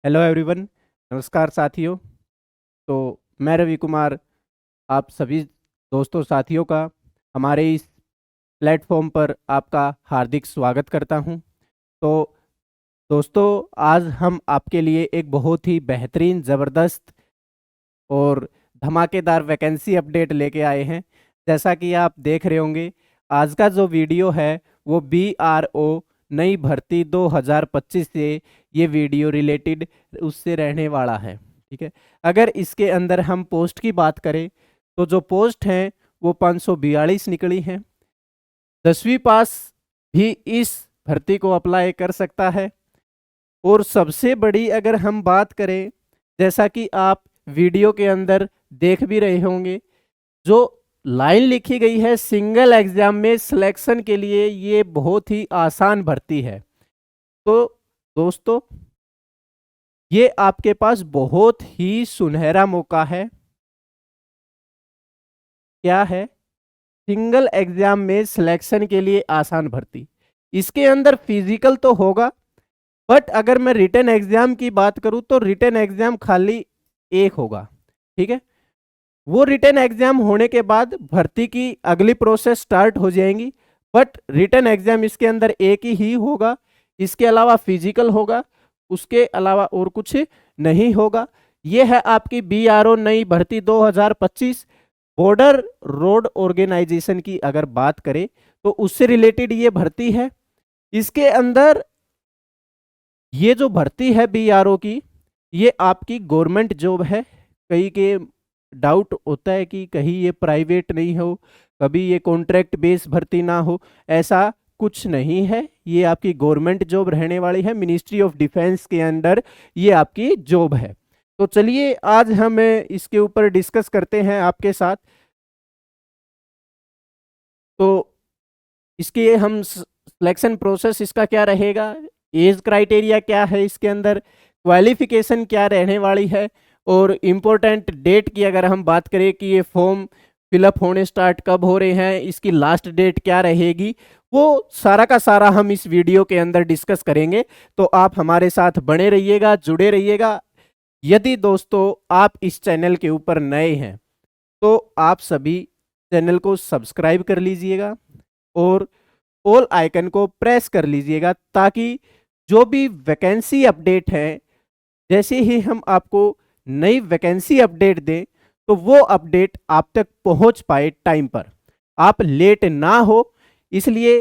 Hello everyone. नमस्कार साथियों। तो मैं रवि कुमार आप सभी दोस्तों साथियों का हमारे इस प्लेटफॉर्म पर आपका हार्दिक स्वागत करता हूं। तो दोस्तों, आज हम आपके लिए एक बहुत ही बेहतरीन ज़बरदस्त और धमाकेदार वैकेंसी अपडेट लेके आए हैं। जैसा कि आप देख रहे होंगे, आज का जो वीडियो है वो BRO नई भर्ती 2025 से ये वीडियो रिलेटेड उससे रहने वाला है। ठीक है। अगर इसके अंदर हम पोस्ट की बात करें तो जो पोस्ट हैं वो 542 निकली हैं। 10वीं पास भी इस भर्ती को अप्लाई कर सकता है। और सबसे बड़ी अगर हम बात करें, जैसा कि आप वीडियो के अंदर देख भी रहे होंगे, जो लाइन लिखी गई है सिंगल एग्जाम में सिलेक्शन के लिए, ये बहुत ही आसान भर्ती है। तो दोस्तों, ये आपके पास बहुत ही सुनहरा मौका है। क्या है? सिंगल एग्जाम में सिलेक्शन के लिए आसान भर्ती। इसके अंदर फिजिकल तो होगा, बट अगर मैं रिटन एग्जाम की बात करूं तो रिटन एग्जाम खाली एक होगा। ठीक है। वो रिटन एग्जाम होने के बाद भर्ती की अगली प्रोसेस स्टार्ट हो जाएंगी। बट रिटन एग्जाम इसके अंदर एक ही होगा। इसके अलावा फिजिकल होगा, उसके अलावा और कुछ नहीं होगा। ये है आपकी BRO नई भर्ती 2025। बॉर्डर रोड ऑर्गेनाइजेशन की अगर बात करें तो उससे रिलेटेड ये भर्ती है। इसके अंदर ये जो भर्ती है BRO की, ये आपकी गवर्नमेंट जॉब है। कई के डाउट होता है कि कहीं ये प्राइवेट नहीं हो, कभी ये कॉन्ट्रैक्ट बेस भर्ती ना हो। ऐसा कुछ नहीं है, ये आपकी गवर्नमेंट जॉब रहने वाली है। मिनिस्ट्री ऑफ डिफेंस के अंडर ये आपकी जॉब है। तो चलिए आज हम इसके ऊपर डिस्कस करते हैं आपके साथ। तो इसके हम सिलेक्शन प्रोसेस इसका क्या रहेगा, एज क्राइटेरिया क्या है, इसके अंदर क्वालिफिकेशन क्या रहने वाली है, और इम्पोर्टेंट डेट की अगर हम बात करें कि ये फॉर्म फिलअप होने स्टार्ट कब हो रहे हैं, इसकी लास्ट डेट क्या रहेगी, वो सारा का सारा हम इस वीडियो के अंदर डिस्कस करेंगे। तो आप हमारे साथ बने रहिएगा, जुड़े रहिएगा। यदि दोस्तों आप इस चैनल के ऊपर नए हैं तो आप सभी चैनल को सब्सक्राइब कर लीजिएगा और ऑल आइकन को प्रेस कर लीजिएगा, ताकि जो भी वैकेंसी अपडेट है, जैसे ही हम आपको नई वैकेंसी अपडेट दें तो वो अपडेट आप तक पहुंच पाए टाइम पर, आप लेट ना हो। इसलिए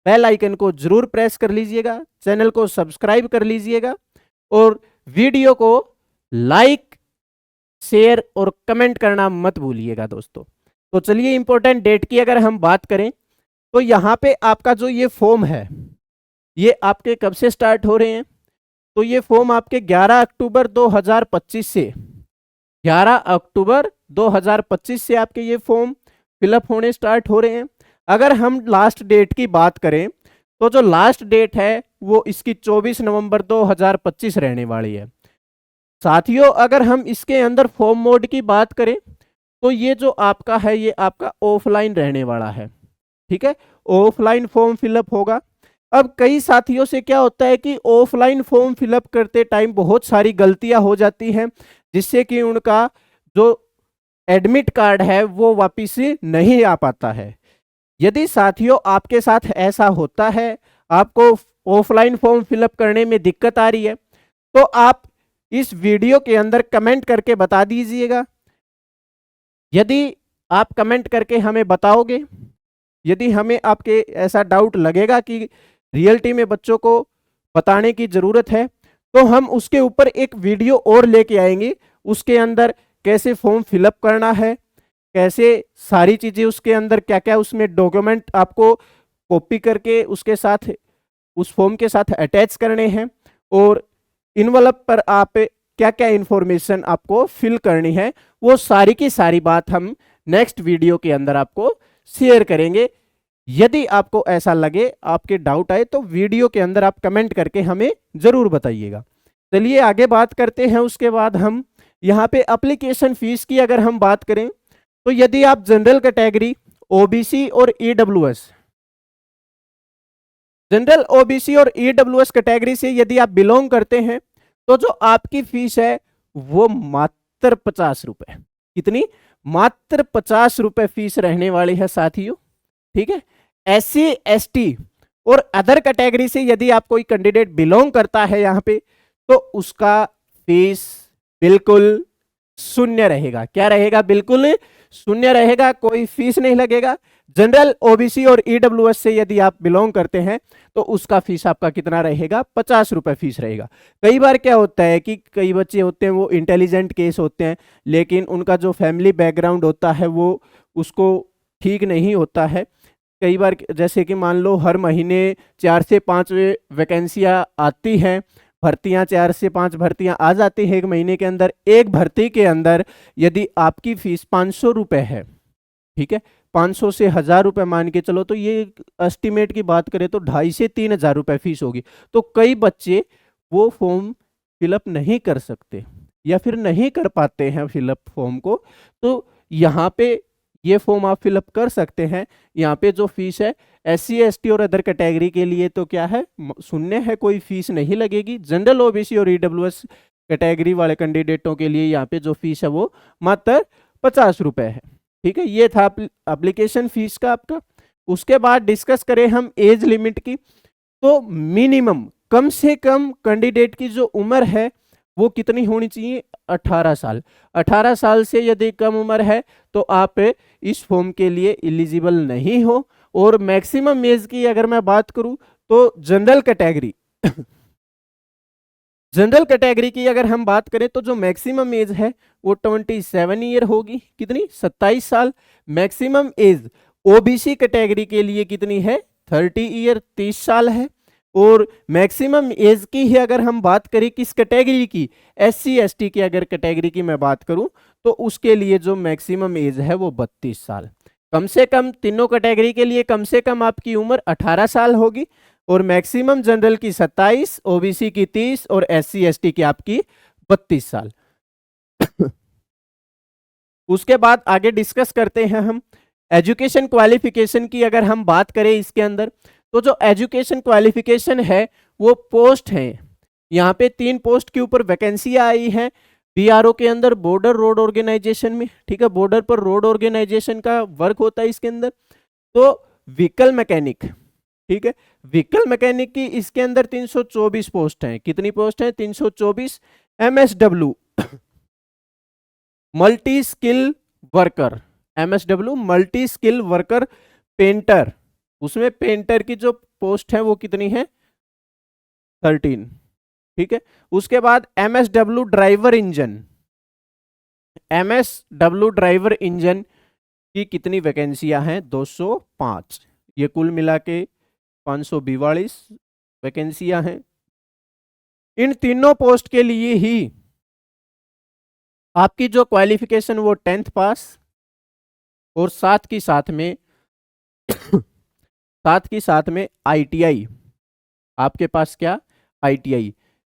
बेल आइकन को जरूर प्रेस कर लीजिएगा, चैनल को सब्सक्राइब कर लीजिएगा और वीडियो को लाइक, शेयर और कमेंट करना मत भूलिएगा दोस्तों। तो चलिए इंपॉर्टेंट डेट की अगर हम बात करें तो यहाँ पे आपका जो ये फॉर्म है, ये आपके कब से स्टार्ट हो रहे हैं? तो ये फॉर्म आपके 11 अक्टूबर 2025 से 11 अक्टूबर 2025 से आपके ये फॉर्म फिलअप होने स्टार्ट हो रहे हैं। अगर हम लास्ट डेट की बात करें तो जो लास्ट डेट है वो इसकी 24 नवंबर 2025 रहने वाली है। साथियों, अगर हम इसके अंदर फॉर्म मोड की बात करें तो ये जो आपका है ये आपका ऑफलाइन रहने वाला है। ठीक है, ऑफलाइन फॉर्म फिलअप होगा। अब कई साथियों से क्या होता है कि ऑफलाइन फॉर्म फिलअप करते टाइम बहुत सारी गलतियां हो जाती हैं, जिससे कि उनका जो एडमिट कार्ड है वो वापिस नहीं आ पाता है। यदि साथियों आपके साथ ऐसा होता है, आपको ऑफलाइन फॉर्म फिलअप करने में दिक्कत आ रही है, तो आप इस वीडियो के अंदर कमेंट करके बता दीजिएगा। यदि आप कमेंट करके हमें बताओगे, यदि हमें आपके ऐसा डाउट लगेगा कि रियलिटी में बच्चों को बताने की ज़रूरत है, तो हम उसके ऊपर एक वीडियो और लेके आएंगे। उसके अंदर कैसे फॉर्म फिलअप करना है, कैसे सारी चीज़ें उसके अंदर क्या क्या उसमें डॉक्यूमेंट आपको कॉपी करके उसके साथ उस फॉर्म के साथ अटैच करने हैं, और इनवलप पर आप क्या क्या इंफॉर्मेशन आपको फिल करनी है, वो सारी की सारी बात हम नेक्स्ट वीडियो के अंदर आपको शेयर करेंगे। यदि आपको ऐसा लगे, आपके डाउट आए, तो वीडियो के अंदर आप कमेंट करके हमें जरूर बताइएगा। चलिए आगे बात करते हैं। उसके बाद हम यहाँ पे एप्लीकेशन फीस की अगर हम बात करें तो यदि आप जनरल कैटेगरी, OBC और EWS जनरल, ओबीसी और ईडब्ल्यूएस कैटेगरी से यदि आप बिलोंग करते हैं तो जो आपकी फीस है वो मात्र 50 रुपए, कितनी, मात्र 50 रुपए फीस रहने वाली है साथियों, ठीक है। एससी एसटी और अदर कैटेगरी से यदि आप कोई कैंडिडेट बिलोंग करता है यहाँ पे तो उसका फीस बिल्कुल शून्य रहेगा। क्या रहेगा? बिल्कुल शून्य रहेगा, कोई फीस नहीं लगेगा। जनरल, ओबीसी और ईडब्ल्यूएस से यदि आप बिलोंग करते हैं तो उसका फीस आपका कितना रहेगा? 50 रुपए फीस रहेगा। कई बार क्या होता है कि कई बच्चे होते हैं वो इंटेलिजेंट केस होते हैं, लेकिन उनका जो फैमिली बैकग्राउंड होता है वो उसको ठीक नहीं होता है। कई बार जैसे कि मान लो हर महीने 4 से 5 वैकेंसियां आती हैं, भर्तियां 4 से 5 भर्तियां आ जाती है एक महीने के अंदर। एक भर्ती के अंदर यदि आपकी फीस 500 रुपए है, ठीक है, 500 से 1000 रुपए मान के चलो, तो ये एस्टिमेट की बात करें तो 2500 से 3000 रुपए फीस होगी। तो कई बच्चे वो फॉर्म फिलअप नहीं कर सकते या फिर नहीं कर पाते हैं फिलअप फॉर्म को। तो यहाँ पे ये फॉर्म आप फिलअप कर सकते हैं। यहाँ पे जो फीस है एससी एसटी और अदर कैटेगरी के लिए तो क्या है? शून्य है, कोई फीस नहीं लगेगी। जनरल, ओबीसी और ईडब्ल्यूएस कैटेगरी वाले कैंडिडेटों के लिए यहाँ पे जो फीस है वो मात्र 50 रुपए है, ठीक है। ये था एप्लीकेशन फीस का आपका। उसके बाद डिस्कस करें हम एज लिमिट की, तो मिनिमम कम से कम कैंडिडेट की जो उम्र है वो कितनी होनी चाहिए? 18 साल। 18 साल से यदि कम उम्र है तो आप इस फॉर्म के लिए एलिजिबल नहीं हो। और मैक्सिमम एज की अगर मैं बात करूं तो जनरल कैटेगरी जनरल कैटेगरी की अगर हम बात करें तो जो मैक्सिमम एज है वो 27 ईयर होगी, कितनी? 27 साल। मैक्सिमम एज ओबीसी कैटेगरी के लिए कितनी है? 30 ईयर, 30 साल है। और मैक्सिमम एज की ही अगर हम बात करें किस कैटेगरी की, एससी एसटी की अगर कैटेगरी की मैं बात करूं तो उसके लिए जो मैक्सिमम एज है वो 32 साल। कम से कम तीनों कैटेगरी के लिए कम से कम आपकी उम्र 18 साल होगी। और मैक्सिमम जनरल की 27, ओबीसी की 30 और एससी एसटी की आपकी 32 साल। उसके बाद आगे डिस्कस करते हैं हम एजुकेशन क्वालिफिकेशन की। अगर हम बात करें इसके अंदर तो जो एजुकेशन क्वालिफिकेशन है वो पोस्ट है। यहाँ पे 3 पोस्ट के ऊपर वैकेंसी आई है बीआरओ के अंदर, बॉर्डर रोड ऑर्गेनाइजेशन में, ठीक है। बॉर्डर पर रोड ऑर्गेनाइजेशन का वर्क होता है इसके अंदर। तो व्हीकल मैकेनिक, ठीक है, व्हीकल मैकेनिक की इसके अंदर 324 पोस्ट हैं। कितनी पोस्ट है? 324। MSW multi skill worker, MSW multi skill worker painter, उसमें पेंटर की जो पोस्ट है वो कितनी है? 13, ठीक है। उसके बाद MSW driver engine, MSW driver engine की कितनी वैकेंसियां हैं? 205। ये कुल मिला के 542 वैकेंसियां हैं। इन तीनों पोस्ट के लिए ही आपकी जो क्वालिफिकेशन वो 10th पास और साथ की साथ में आईटीआई, आपके पास क्या? आईटीआई।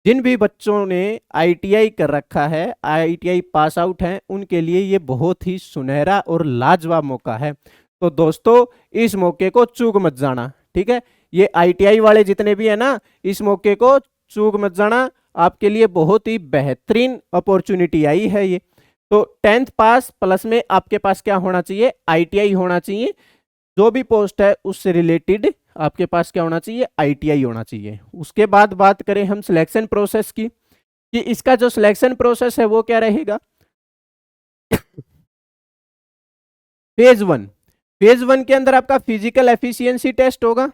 जिन भी बच्चों ने आईटीआई कर रखा है, आईटीआई पास आउट हैं, उनके लिए ये बहुत ही सुनहरा और लाजवाब मौका है। तो दोस्तों इस मौके को चूक मत जाना, ठीक है। ये आईटीआई वाले जितने भी है ना, इस मौके को चूक मत जाना, आपके लिए बहुत ही बेहतरीन अपॉर्चुनिटी आई है ये। तो 10th पास प्लस में आपके पास क्या होना चाहिए? आईटीआई होना चाहिए। जो भी पोस्ट है उससे रिलेटेड आपके पास क्या होना चाहिए? आईटीआई होना चाहिए। उसके बाद बात करें हम सिलेक्शन प्रोसेस की, कि इसका जो सिलेक्शन प्रोसेस है वो क्या रहेगा? फेज 1, फेज 1 के अंदर आपका फिजिकल एफिशिएंसी टेस्ट होगा,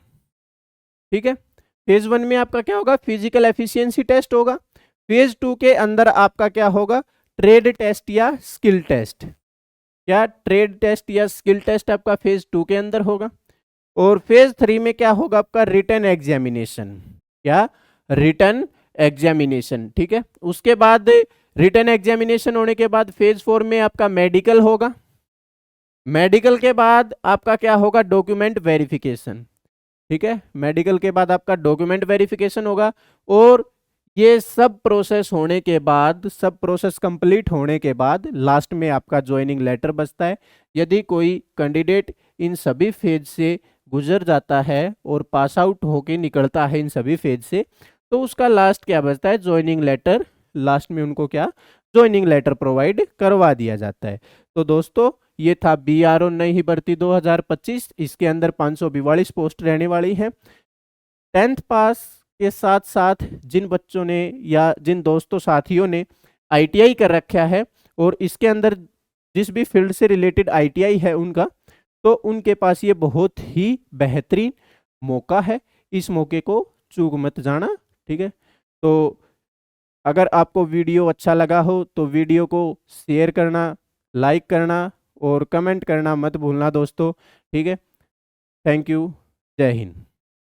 ठीक है। फेज 1 में आपका क्या होगा? फिजिकल एफिशिएंसी टेस्ट होगा। फेज 2 के अंदर आपका क्या होगा? ट्रेड टेस्ट या स्किल टेस्ट। क्या? ट्रेड टेस्ट या स्किल टेस्ट आपका फेज 2 के अंदर होगा। और फेज 3 में क्या होगा? आपका रिटन एग्जामिनेशन। क्या? रिटन एग्जामिनेशन, ठीक है। उसके बाद रिटन एग्जामिनेशन होने के बाद फेज 4 में आपका मेडिकल होगा। मेडिकल के बाद आपका क्या होगा? डॉक्यूमेंट वेरिफिकेशन, ठीक है। मेडिकल के बाद आपका डॉक्यूमेंट वेरिफिकेशन होगा। और ये सब प्रोसेस होने के बाद, सब प्रोसेस कंप्लीट होने के बाद लास्ट में आपका ज्वाइनिंग लेटर बचता है। यदि कोई कैंडिडेट इन सभी फेज से गुजर जाता है और पास आउट होके निकलता है इन सभी फेज से, तो उसका लास्ट क्या बचता है, ज्वाइनिंग लेटर। लास्ट में उनको क्या, ज्वाइनिंग लेटर प्रोवाइड करवा दिया जाता है। तो दोस्तों ये था BRO नई भर्ती 2025। इसके अंदर 542 पोस्ट रहने वाली हैं। 10th पास के साथ साथ जिन बच्चों ने या जिन दोस्तों साथियों ने ITI कर रखा है और इसके अंदर जिस भी फील्ड से रिलेटेड ITI है उनका, तो उनके पास ये बहुत ही बेहतरीन मौका है। इस मौके को चूक मत जाना, ठीक है। तो अगर आपको वीडियो अच्छा लगा हो तो वीडियो को शेयर करना, लाइक करना और कमेंट करना मत भूलना दोस्तों, ठीक है। Thank you. जय हिंद।